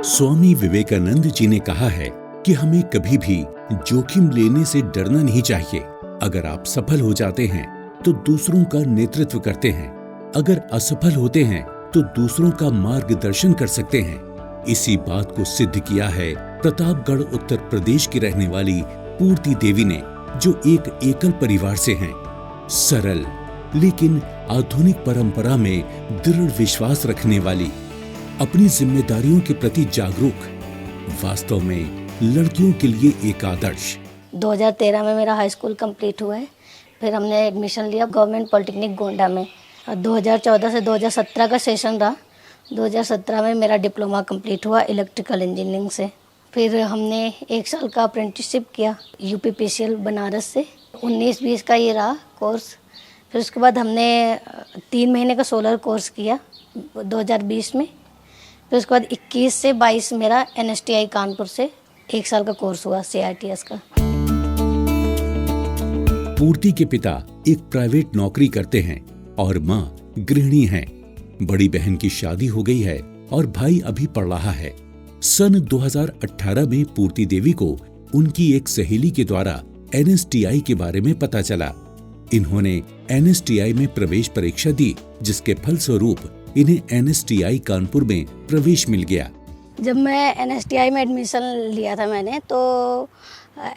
स्वामी विवेकानंद जी ने कहा है कि हमें कभी भी जोखिम लेने से डरना नहीं चाहिए। अगर आप सफल हो जाते हैं तो दूसरों का नेतृत्व करते हैं, अगर असफल होते हैं तो दूसरों का मार्गदर्शन कर सकते हैं। इसी बात को सिद्ध किया है प्रतापगढ़ उत्तर प्रदेश की रहने वाली पूर्ति देवी ने, जो एक एकल परिवार से हैं। सरल लेकिन आधुनिक परंपरा में दृढ़ विश्वास रखने वाली, अपनी जिम्मेदारियों के प्रति जागरूक, वास्तव में लड़कियों के लिए एक आदर्श। 2013 में मेरा हाई स्कूल कंप्लीट हुआ है। फिर हमने एडमिशन लिया गवर्नमेंट पॉलिटेक्निक गोंडा में। 2014 से 2017 का सेशन रहा। 2017 में मेरा डिप्लोमा कंप्लीट हुआ इलेक्ट्रिकल इंजीनियरिंग से। फिर हमने 1 साल का अप्रेंटिसशिप किया यूपीपीसीएल बनारस से। 19-20 का ये रहा कोर्स। फिर उसके बाद हमने 3 महीने का सोलर कोर्स किया 2020 में। फिर उसके बाद 21 से 22 मेरा NSTI कानपुर से 1 साल का कोर्स हुआ CRTS का। पूर्ति के पिता एक प्राइवेट नौकरी करते हैं और माँ गृहिणी हैं। बड़ी बहन की शादी हो गई है और भाई अभी पढ़ रहा है। सन 2018 में पूर्ति देवी को उनकी एक सहेली के द्वारा NSTI के बारे में पता चला। इन्होंने NSTI में प्रवेश परीक्षा दी, जिसके फलस्वरूप इन्हें NSTI कानपुर में प्रवेश मिल गया। जब मैं NSTI में एडमिशन लिया था मैंने, तो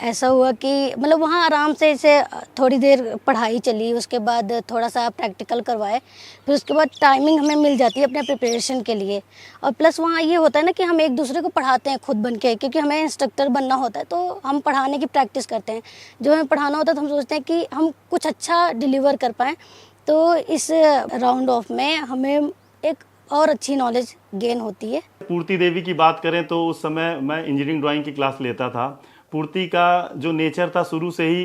ऐसा हुआ कि मतलब वहाँ आराम से इसे थोड़ी देर पढ़ाई चली, उसके बाद थोड़ा सा प्रैक्टिकल करवाए, फिर उसके बाद टाइमिंग हमें मिल जाती है अपने प्रिपरेशन के लिए। और प्लस वहाँ ये होता है ना कि हम एक दूसरे को पढ़ाते हैं खुद बन के, क्योंकि हमें इंस्ट्रक्टर बनना होता है तो हम पढ़ाने की प्रैक्टिस करते हैं। जो हमें पढ़ाना होता है तो हम सोचते हैं कि हम कुछ अच्छा डिलीवर कर पाएँ। तो इस राउंड ऑफ में हमें एक और अच्छी नॉलेज गेन होती है। पूर्ति देवी की बात करें तो उस समय मैं इंजीनियरिंग ड्राइंग की क्लास लेता था। पूर्ति का जो नेचर था शुरू से ही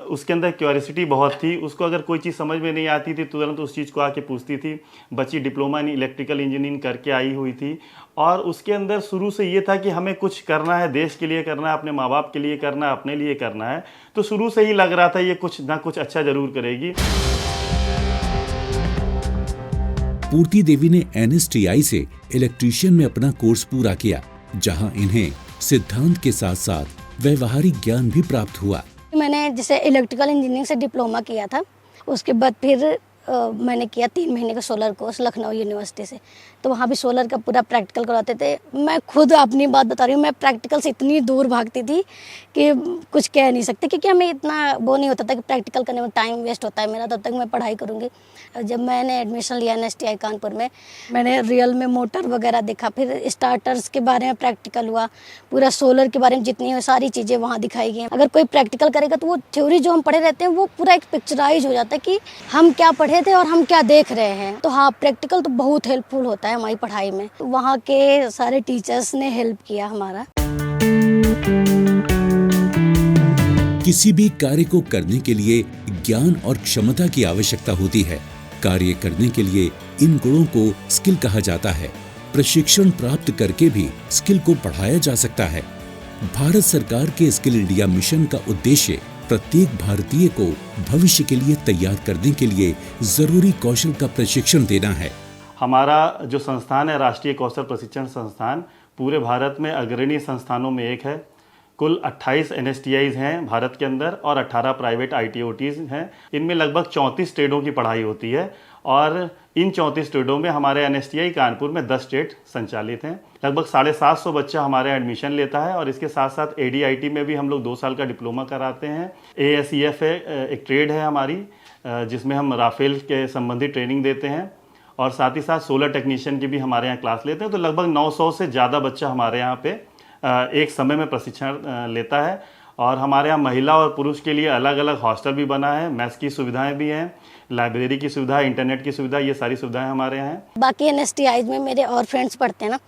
उसके अंदर क्यूरियोसिटी बहुत थी। उसको अगर कोई चीज़ समझ में नहीं आती थी तुरंत उस चीज़ को आके पूछती थी। बच्ची डिप्लोमा इन इलेक्ट्रिकल इंजीनियरिंग करके आई हुई थी और उसके अंदर शुरू से ये था कि हमें कुछ करना है, देश के लिए करना है, अपने माँ बाप के लिए करना है, अपने लिए करना है। तो शुरू से ही लग रहा था ये कुछ ना कुछ अच्छा ज़रूर करेगी। पूर्ति देवी ने NSTI से इलेक्ट्रीशियन में अपना कोर्स पूरा किया, जहां इन्हें सिद्धांत के साथ साथ व्यवहारिक ज्ञान भी प्राप्त हुआ। मैंने जैसे इलेक्ट्रिकल इंजीनियरिंग से डिप्लोमा किया था, उसके बाद फिर मैंने किया 3 महीने का सोलर कोर्स लखनऊ यूनिवर्सिटी से। तो वहाँ भी सोलर का पूरा प्रैक्टिकल करवाते थे। मैं खुद अपनी बात बता रही हूँ, मैं प्रैक्टिकल से इतनी दूर भागती थी कि कुछ कह नहीं सकते, क्योंकि हमें इतना वो नहीं होता था कि प्रैक्टिकल करने में टाइम वेस्ट होता है मेरा, तब तक मैं पढ़ाई करूँगी। जब मैंने एडमिशन लिया NSTI कानपुर में, मैंने रियल में मोटर वगैरह देखा, फिर स्टार्टर्स के बारे में प्रैक्टिकल हुआ, पूरा सोलर के बारे में जितनी सारी चीज़ें वहाँ दिखाई गई हैं। अगर कोई प्रैक्टिकल करेगा तो वो थ्योरी जो हम पढ़े रहते हैं वो पूरा एक पिक्चराइज हो जाता है कि हम क्या पढ़े थे और हम क्या देख रहे हैं। तो हाँ, प्रैक्टिकल तो बहुत हेल्पफुल होता है हमारी पढ़ाई में। तो वहाँ के सारे टीचर्स ने हेल्प किया हमारा। किसी भी कार्य को करने के लिए ज्ञान और क्षमता की आवश्यकता होती है। कार्य करने के लिए इन गुणों को स्किल कहा जाता है। प्रशिक्षण प्राप्त करके भी स्किल को बढ़ाया जा सकता है। भारत सरकार के स्किल इंडिया मिशन का उद्देश्य प्रत्येक भारतीय को भविष्य के लिए तैयार करने के लिए जरूरी कौशल का प्रशिक्षण देना है। हमारा जो संस्थान है राष्ट्रीय कौशल प्रशिक्षण संस्थान, पूरे भारत में अग्रणी संस्थानों में एक है। कुल 28 NSTIs हैं भारत के अंदर और 18 प्राइवेट ITOTs हैं। इनमें लगभग 34 ट्रेडों की पढ़ाई होती है और इन 34 ट्रेडों में हमारे NSTI कानपुर में 10 ट्रेड संचालित हैं। लगभग 750 बच्चा हमारे एडमिशन लेता है और इसके साथ साथ ADIT में भी हम लोग 2 साल का डिप्लोमा कराते हैं। ASEF है, एक ट्रेड है हमारी, जिसमें हम राफेल के संबंधित ट्रेनिंग देते हैं और साथ ही साथ सोलर टेक्नीशियन की भी हमारे यहाँ क्लास लेते हैं। तो लगभग 900 से ज़्यादा बच्चा हमारे यहाँ पे एक समय में प्रशिक्षण लेता है। और हमारे यहाँ महिला और पुरुष के लिए अलग अलग हॉस्टल भी बना है, मेस की सुविधाएं भी हैं, लाइब्रेरी की सुविधा, इंटरनेट की सुविधा, ये सारी सुविधाएं हमारे यहाँ हैं। बाकी NSTI में मेरे और फ्रेंड्स पढ़ते हैं ना,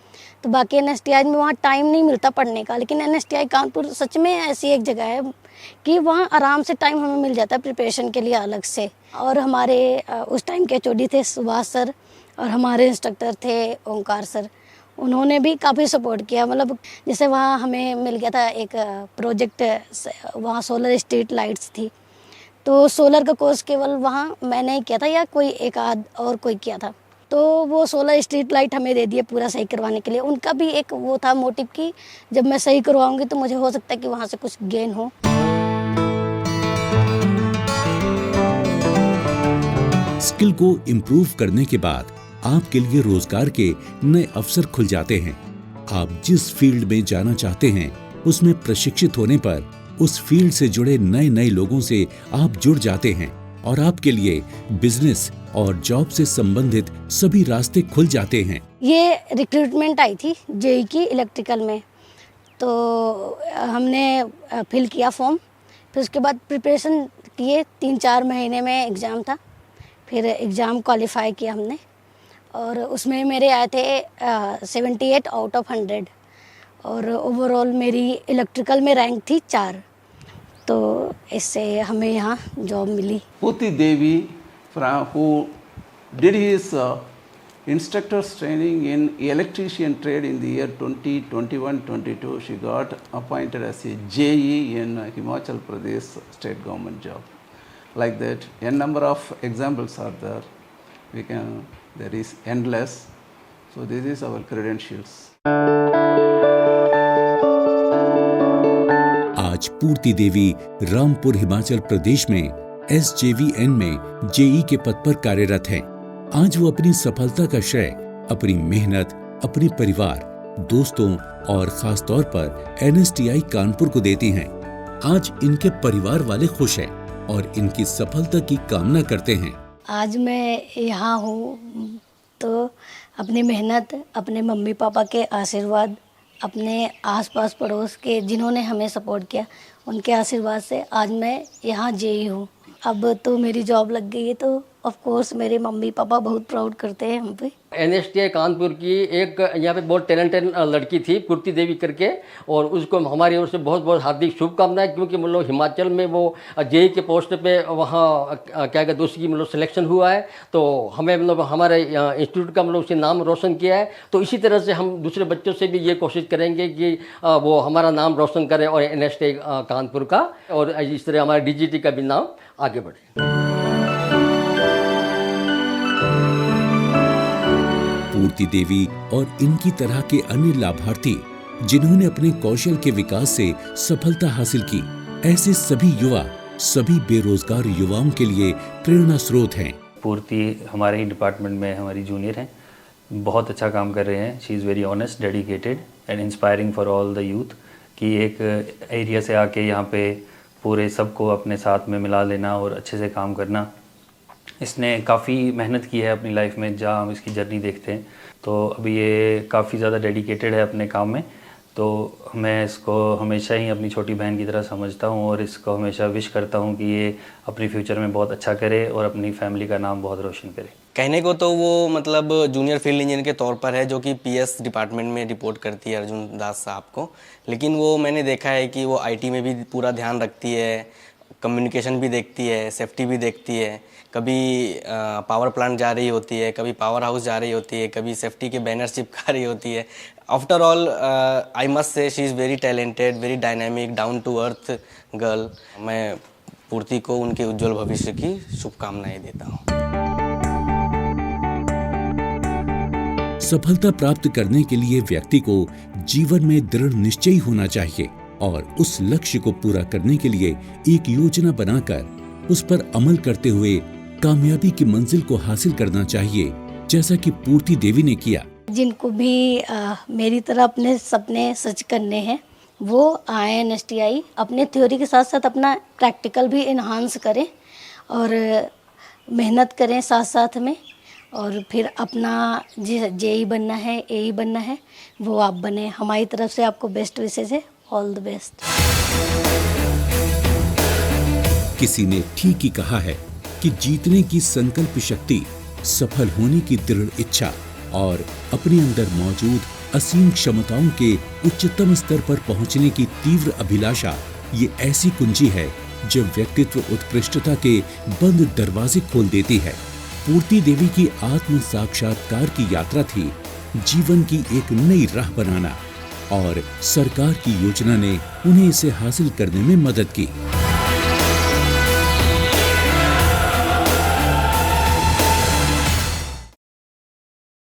तो बाकी NSTI में वहाँ टाइम नहीं मिलता पढ़ने का, लेकिन NSTI कानपुर सच में ऐसी एक जगह है कि वहाँ आराम से टाइम हमें मिल जाता है प्रिपरेशन के लिए अलग से। और हमारे उस टाइम के HOD थे सुभाष सर और हमारे इंस्ट्रक्टर थे ओंकार सर। उन्होंने भी काफ़ी सपोर्ट किया। मतलब जैसे वहाँ हमें मिल गया था एक प्रोजेक्ट, वहाँ सोलर स्ट्रीट लाइट्स थी, तो सोलर का कोर्स केवल वहाँ मैंने ही किया था या कोई एक आध और कोई किया था। तो वो 16 स्ट्रीट लाइट हमें दे दिए पूरा सही करवाने के लिए। उनका भी एक वो था मोटिव कि जब मैं सही करवाऊंगी तो मुझे हो सकता है कि वहाँ से कुछ गेन हो। स्किल को इम्प्रूव करने के बाद आपके लिए रोजगार के नए अवसर खुल जाते हैं। आप जिस फील्ड में जाना चाहते हैं उसमें प्रशिक्षित होने पर उस फील्ड से जुड़े नए नए लोगों से आप जुड़ जाते हैं और आपके लिए बिजनेस और जॉब से संबंधित सभी रास्ते खुल जाते हैं। ये रिक्रूटमेंट आई थी जेई की इलेक्ट्रिकल में, तो हमने फिल किया फॉर्म, फिर उसके बाद प्रिपरेशन किए। 3-4 महीने में एग्ज़ाम था, फिर एग्ज़ाम क्वालिफाई किया हमने और उसमें मेरे आए थे 78 आउट ऑफ 100 और ओवरऑल मेरी इलेक्ट्रिकल में रैंक थी 4, तो इससे हमें यहाँ जॉब मिली। Purti Devi, who did his instructor's training in electrician trade in the year 2021-22, she got appointed as a JE in Himachal Pradesh state government job. Like that, n number of examples are there. There is endless. So this is our credentials. आज पूर्ति देवी रामपुर हिमाचल प्रदेश में SJVN में JEE के पद पर कार्यरत हैं। आज वो अपनी सफलता का श्रेय अपनी मेहनत, अपने परिवार, दोस्तों और खास तौर पर NSTI कानपुर को देती हैं। आज इनके परिवार वाले खुश हैं और इनकी सफलता की कामना करते हैं। आज मैं यहाँ हूँ तो अपनी मेहनत, अपने मम्मी पापा के आशीर्वाद, अपने आसपास पड़ोस के जिन्होंने हमें सपोर्ट किया उनके आशीर्वाद से आज मैं यहाँ जेई हूँ। अब तो मेरी जॉब लग गई है तो ऑफ कोर्स मेरे मम्मी पापा बहुत प्राउड करते हैं हम पे। NSTI कानपुर की एक यहाँ पे बहुत टैलेंटेड लड़की थी पूर्ति देवी करके, और उसको हमारी ओर से बहुत बहुत हार्दिक शुभकामनाएं, क्योंकि मतलब हिमाचल में वो जेई के पोस्ट पे वहाँ क्या कहते हैं उसकी मतलब सिलेक्शन हुआ है, तो हमें मतलब हमारे इंस्टीट्यूट का मतलब उसने नाम रोशन किया है। तो इसी तरह से हम दूसरे बच्चों से भी ये कोशिश करेंगे कि वो हमारा नाम रोशन करें और NSTI कानपुर का, और इस तरह हमारे DGT का भी नाम आगे बढ़े। पूर्ति देवी और इनकी तरह के अन्य लाभार्थी जिन्होंने अपने कौशल के विकास से सफलता हासिल की, ऐसे सभी युवा सभी बेरोजगार युवाओं के लिए प्रेरणा स्रोत हैं। पूर्ति हमारे ही डिपार्टमेंट में हमारी जूनियर हैं, बहुत अच्छा काम कर रहे हैं। She is very honest, dedicated and inspiring for all the youth कि एक एरिया से आके यहाँ पे पूरे सबको अपने साथ में मिला लेना और अच्छे से काम करना। इसने काफ़ी मेहनत की है अपनी लाइफ में, जहाँ हम इसकी जर्नी देखते हैं तो अभी ये काफ़ी ज़्यादा डेडिकेटेड है अपने काम में। तो मैं इसको हमेशा ही अपनी छोटी बहन की तरह समझता हूँ और इसको हमेशा विश करता हूँ कि ये अपनी फ्यूचर में बहुत अच्छा करे और अपनी फैमिली का नाम बहुत रोशन करे। कहने को तो वो मतलब जूनियर फील्ड इंजीनियर के तौर पर है, जो कि PS डिपार्टमेंट में रिपोर्ट करती है अर्जुन दास साहब को, लेकिन वो मैंने देखा है कि वो IT में भी पूरा ध्यान रखती है, कम्युनिकेशन भी देखती है, सेफ्टी भी देखती है। कभी पावर प्लांट जा रही होती है, कभी पावर हाउस जा रही होती है, कभी सेफ्टी के बैनर चिपका रही होती है। After all I must say she is very talented, very dynamic, down to earth girl. मैं पूर्ति को उनके उज्जवल भविष्य की शुभकामनाएं देता हूँ। सफलता प्राप्त करने के लिए व्यक्ति को जीवन में दृढ़ निश्चयी होना चाहिए और उस लक्ष्य को पूरा करने के लिए एक योजना बनाकर उस पर अमल करते हुए कामयाबी की मंजिल को हासिल करना चाहिए, जैसा कि पूर्ति देवी ने किया। जिनको भी मेरी तरह अपने सपने सच करने हैं वो आए NSTI, अपने थ्योरी के साथ साथ अपना प्रैक्टिकल भी इन्हांस करें और मेहनत करें साथ साथ में, और फिर अपना जेई बनना है, AE बनना है, वो आप बने। हमारी तरफ से आपको बेस्ट विशेष है, ऑल द बेस्ट। किसी ने ठीक ही कहा है कि जीतने की संकल्प शक्ति, सफल होने की दृढ़ इच्छा और अपने अंदर मौजूद असीम क्षमताओं के उच्चतम स्तर पर पहुंचने की तीव्र अभिलाषा, ये ऐसी कुंजी है जो व्यक्तित्व उत्कृष्टता के बंद दरवाजे खोल देती है। पूर्ति देवी की आत्म साक्षात्कार की यात्रा थी जीवन की एक नई राह बनाना, और सरकार की योजना ने उन्हें इसे हासिल करने में मदद की।